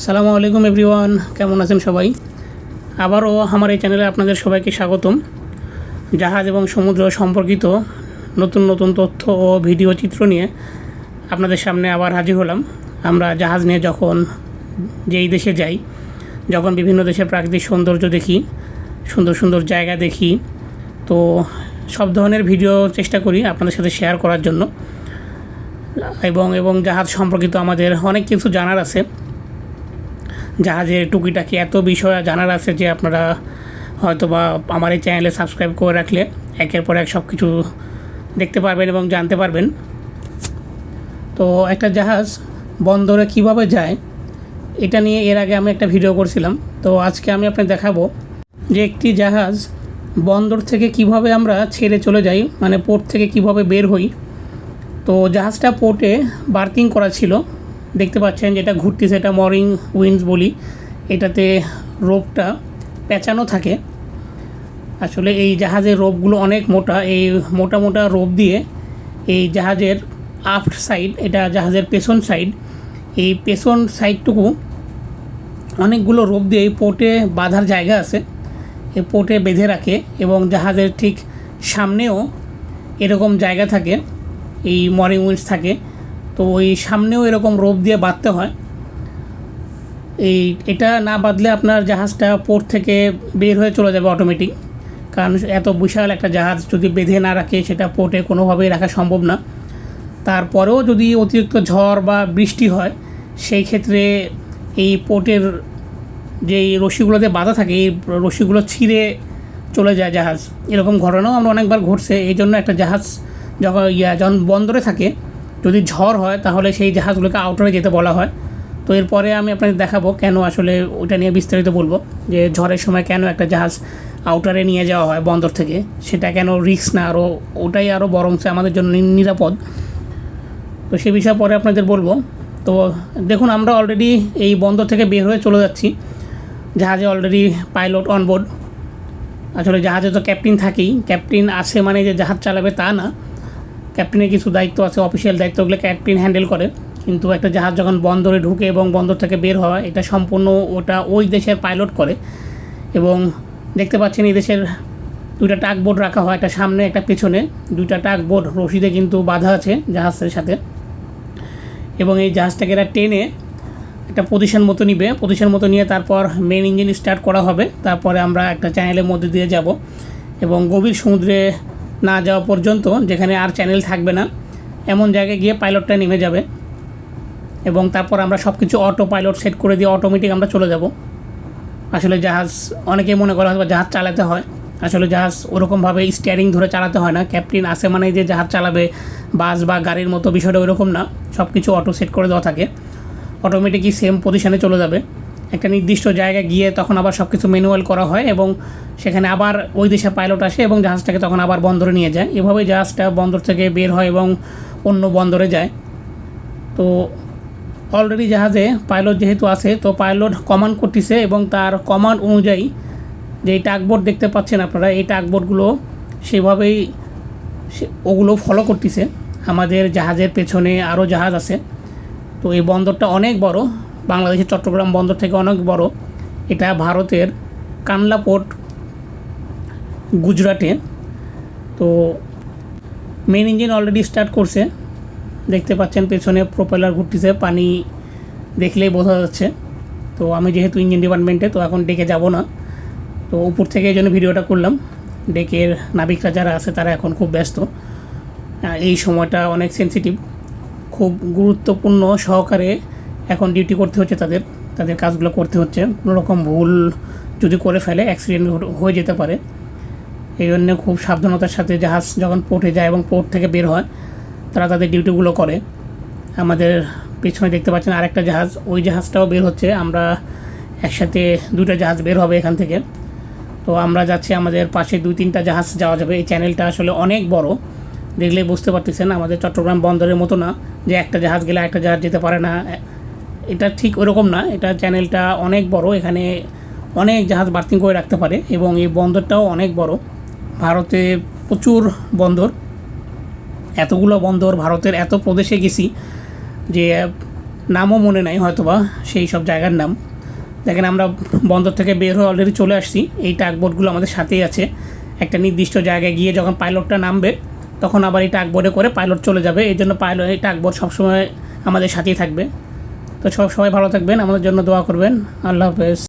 আসসালামু আলাইকুম এভরিওয়ান, কেমন আছেন সবাই? আবারও আমার এই চ্যানেলে আপনাদের সবাইকে স্বাগতম। জাহাজ এবং সমুদ্র সম্পর্কিত নতুন নতুন তথ্য ও ভিডিও চিত্র নিয়ে আপনাদের সামনে আবার হাজির হলাম। আমরা জাহাজ নিয়ে যখন যেই দেশে যাই, যখন বিভিন্ন দেশের প্রাকৃতিক সৌন্দর্য দেখি, সুন্দর সুন্দর জায়গা দেখি, তো সব ধরনের ভিডিও চেষ্টা করি আপনাদের সাথে শেয়ার করার জন্য। এবং জাহাজ সম্পর্কিত আমাদের অনেক কিছু জানার আছে। জাহাজের টুকিটাকি এত বিষয় জানার আছে যে আপনারা হয়তো বা আমার এই চ্যানেলে সাবস্ক্রাইব করে রাখলে একের পর এক সব কিছু দেখতে পারবেন এবং জানতে পারবেন। তো একটা জাহাজ বন্দরে কিভাবে যায় এটা নিয়ে এর আগে আমি একটা ভিডিও করছিলাম। তো আজকে আমি আপনাকে দেখাবো যে একটি জাহাজ বন্দর থেকে কিভাবে আমরা ছেড়ে চলে যাই, মানে পোর্ট থেকে কিভাবে বের হই। তো জাহাজটা পোর্টে বার্কিং করা ছিল, দেখতে পাচ্ছেন যেটা ঘুরতেছে, এটা মরিং উইন্ডস বলি। এটাতে রোপটা পেঁচানো থাকে। আসলে এই জাহাজের রোপগুলো অনেক মোটা। এই মোটা মোটা রোপ দিয়ে এই জাহাজের আফট সাইড, এটা জাহাজের পেছন সাইড, এই পেছন সাইডটুকু অনেকগুলো রোপ দিয়ে এই পোর্টে বাঁধার জায়গা আছে, এই পোর্টে বেঁধে রাখে। এবং জাহাজের ঠিক সামনেও এরকম জায়গা থাকে, এই মরিং উইন্ডস থাকে। তো ওই সামনেও এরকম রোপ দিয়ে বাঁধতে হয়। এটা না বাঁধলে আপনার জাহাজটা পোর্ট থেকে বের হয়ে চলে যাবে অটোমেটিক। কারণ এত বিশাল একটা জাহাজ যদি বেঁধে না রাখে সেটা পোর্টে কোনোভাবেই রাখা সম্ভব না। তারপরেও যদি অতিরিক্ত ঝড় বা বৃষ্টি হয়, সেই ক্ষেত্রে এই পোর্টের যেই রশিগুলোতে বাঁধা থাকে, এই রশিগুলো ছিঁড়ে চলে যায় জাহাজ। এরকম ঘটনাও আমরা অনেকবার ঘটছে। এই জন্য একটা জাহাজ যখন বন্দরে থাকে, যদি ঝড় হয় তাহলে সেই জাহাজগুলোকে আউটারে যেতে বলা হয়। তো এরপরে আমি আপনাদের দেখাবো কেন, আসলে ওইটা নিয়ে বিস্তারিত বলবো যে ঝড়ের সময় কেন একটা জাহাজ আউটারে নিয়ে যাওয়া হয় বন্দর থেকে, সেটা কেন রিস্ক না, আরও ওটাই আরও বরঞ্চ আমাদের জন্য নিরাপদ। তো সে বিষয়ে পরে আপনাদের বলবো। তো দেখুন, আমরা অলরেডি এই বন্দর থেকে বের হয়ে চলে যাচ্ছি। জাহাজে অলরেডি পাইলট অনবোর্ড। আসলে জাহাজে তো ক্যাপ্টেন থাকেই, ক্যাপ্টেন আসে মানে যে জাহাজ চালাবে তা না। ক্যাপ্টেনের কিছু দায়িত্ব আছে, অফিসিয়াল দায়িত্বগুলো ক্যাপ্টেন হ্যান্ডেল করে। কিন্তু একটা জাহাজ যখন বন্দরে ঢুকে এবং বন্দর থেকে বের হয়, এটা সম্পূর্ণ ওই দেশের পাইলট করে। এবং দেখতে পাচ্ছেন এই দেশের দুইটা টাক বোর্ড রাখা হয়, একটা সামনে একটা পেছনে। দুইটা টাক বোর্ড রশিদে কিন্তু বাঁধা আছে জাহাজের সাথে। এবং এই জাহাজটাকে এরা টেনে একটা পজিশন মতো নিবে, পজিশন মতো নিয়ে তারপর মেন ইঞ্জিন স্টার্ট করা হবে। তারপরে আমরা একটা চ্যানেলের মধ্যে দিয়ে যাব এবং গভীর সমুদ্রে না যাওয়া পর্যন্ত, যেখানে আর চ্যানেল থাকবে না, এমন জায়গায় গিয়ে পাইলটটা নেমে যাবে। এবং তারপর আমরা সব কিছু অটো পাইলট সেট করে দিয়ে অটোমেটিক আমরা চলে যাব। আসলে জাহাজ, অনেকেই মনে করা হয় জাহাজ চালাতে হয়, আসলে জাহাজ ওরকমভাবে স্টিয়ারিং ধরে চালাতে হয় না। ক্যাপ্টেন আসে মানে যে জাহাজ চালাবে বাস বা গাড়ির মতো, বিষয়টা ওইরকম না। সব কিছু অটো সেট করে দেওয়া থাকে, অটোমেটিকই সেম পজিশানে চলে যাবে। একটা নির্দিষ্ট জায়গায় গিয়ে তখন আবার সব কিছু ম্যানুয়াল করা হয় এবং সেখানে আবার ওই দেশে পাইলট আসে এবং জাহাজটাকে তখন আবার বন্দরে নিয়ে যায়। এভাবেই জাহাজটা বন্দর থেকে বের হয় এবং অন্য বন্দরে যায়। তো অলরেডি জাহাজে পাইলট যেহেতু আছে, তো পাইলট কমান্ড করতেছে এবং তার কমান্ড অনুযায়ী যে টাকবোর্ড দেখতে পাচ্ছেন আপনারা, এই টাকবোর্ডগুলো সেভাবেই ওগুলো ফলো করতেছে। আমাদের জাহাজের পেছনে আরও জাহাজ আছে। তো এই বন্দরটা অনেক বড়, বাংলাদেশের চট্টগ্রাম বন্দর থেকে অনেক বড়। এটা ভারতের কানলা পোর্ট, গুজরাটে। তো মেন ইঞ্জিন অলরেডি স্টার্ট করছে, দেখতে পাচ্ছেন পেছনে প্রোপেলার ঘুরতেছে, পানি দেখলেই বোঝা যাচ্ছে। তো আমি যেহেতু ইঞ্জিন ডিপার্টমেন্টে, তো এখন ডেকে যাব না, তো উপর থেকে এই জন্য ভিডিওটা করলাম। ডেকের নাবিকরা যারা আছে তারা এখন খুব ব্যস্ত। এই সময়টা অনেক সেন্সিটিভ, খুব গুরুত্বপূর্ণ সহকারে এখন ডিউটি করতে হচ্ছে, তাদের কাজগুলো করতে হচ্ছে। কোনো রকম ভুল যদি করে ফেলে অ্যাক্সিডেন্ট হয়ে যেতে পারে। এই জন্য খুব সাবধানতার সাথে জাহাজ যখন পোর্টে যায় এবং পোর্ট থেকে বের হয়, তারা তাদের ডিউটিগুলো করে। আমাদের পেছনে দেখতে পাচ্ছেন আরেকটা জাহাজ, ওই জাহাজটাও বের হচ্ছে। আমরা একসাথে দুটো জাহাজ বের হবে এখান থেকে। তো আমরা যাচ্ছি, আমাদের পাশে 2-3টা জাহাজ যাওয়া যাবে। এই চ্যানেলটা আসলে অনেক বড়, দেখলেই বুঝতে পারতেছেন। আমাদের চট্টগ্রাম বন্দরের মতো না যে একটা জাহাজ গেলে একটা জাহাজ যেতে পারে না, এটা ঠিক ওরকম না। এটা চ্যানেলটা অনেক বড়, এখানে অনেক জাহাজ বার্থিং করে রাখতে পারে। এবং এই বন্দরটাও অনেক বড়। ভারতে প্রচুর বন্দর, এতগুলো বন্দর, ভারতের এত প্রদেশে গেছি যে নামও মনে নাই হয়তোবা সেই সব জায়গার নাম। দেখেন আমরা বন্দর থেকে বের হয়ে অলরেডি চলে আসছি, এই টাগবোটগুলো আমাদের সাথেই আছে। একটা নির্দিষ্ট জায়গায় গিয়ে যখন পাইলটটা নামবে তখন আবার এই টাগবোটে করে পাইলট চলে যাবে, এই জন্য পাইলট এই টাগবোট সবসময় আমাদের সাথেই থাকবে। তো সবাই ভালো থাকবেন, আমাদের জন্য দোয়া করবেন। আল্লাহ হাফেজ।